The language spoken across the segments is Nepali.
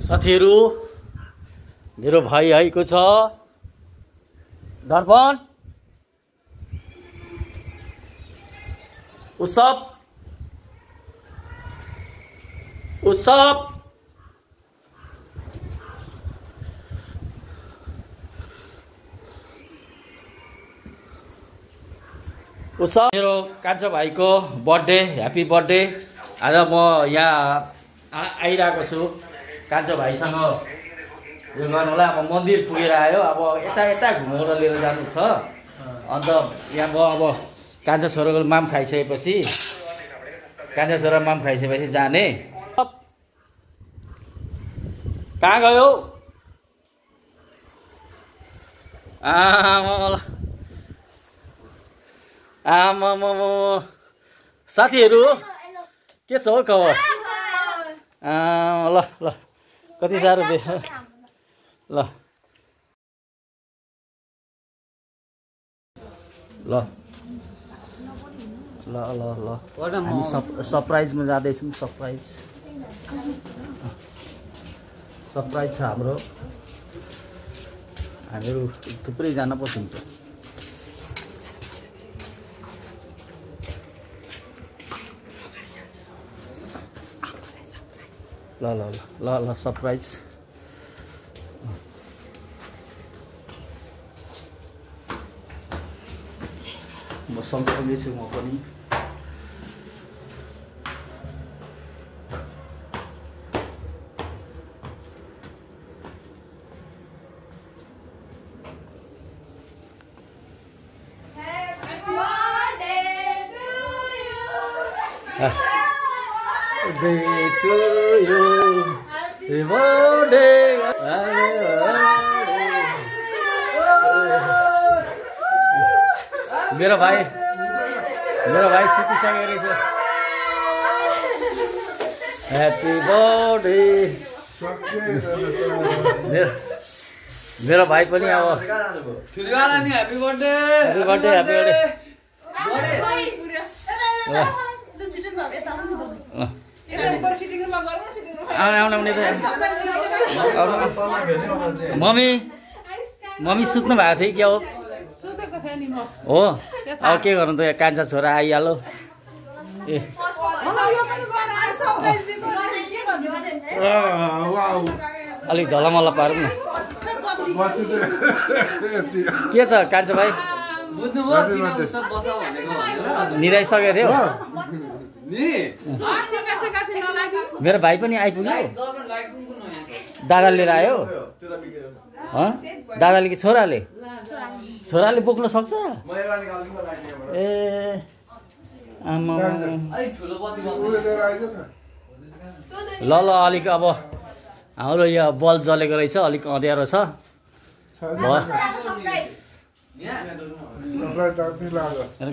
साथीहरु मेरो भाइ आएको छ दर्पण उत्सव मेरो कान्छो भाइको बर्थडे ह्यापी बर्थडे। आज म यहाँ आइरहेको छु कान्छो भाइसँग यो गर्नुलाई। अब मन्दिर पुगेर आयो, अब यता घुमाउन लिएर जानु छ। अन्त यहाँ म अब कान्छो छोराको माम खाइसकेपछि जाने। कहाँ गयो? साथीहरु के छ हौ खबर? ल कति साह्रो ल हामी सरप्राइजमा जाँदैछौँ। सरप्राइज छ हाम्रो। हामीहरू थुप्रै जान पर्छ। ल सरप्राइज। म सँगसँगै छु म पनि। मेरो भाइ सिकिसकेको रहेछ। Happy birthday. मेरो भाइ पनि अब ह्याप्पी बर्थडे। मम्मी सुत्नु भएको थियो क्या हो? अब के गर्नु त, कान्छा छोरा आइहाल्यो। अलिक झलमल्ल पारौँ न। के छ कान्छा भाइ? निदाइसकेको थियो। मेरो भाइ पनि आइपुग्यो। दादा लिएर आयो? दादाले कि छोराले बोक्न सक्छ? ए आमा ल अलिक अब हाम्रो यहाँ बल जलेको रहेछ, अलिक अँध्यारो छ।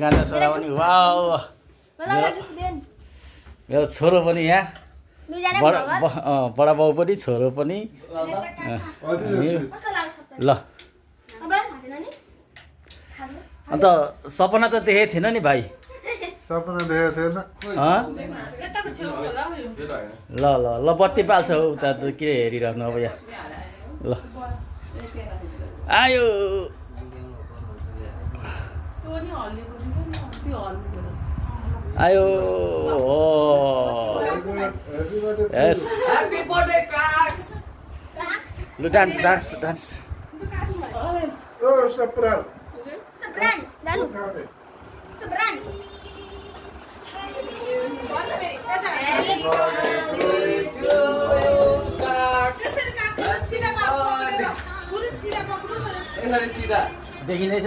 कान्छा छोरा पनि वाउ, मेरो छोरो पनि यहाँ, बडा बाउ पनि छोरो पनि। ल अन्त सपना त देखेको थिएन नि भाइ? सपना देखेको थिएन। ल बत्ती पाल्छ हौ उता के हेरिराख्नु अब यहाँ। ल आयो यस लु डान्स। देखिँदैछ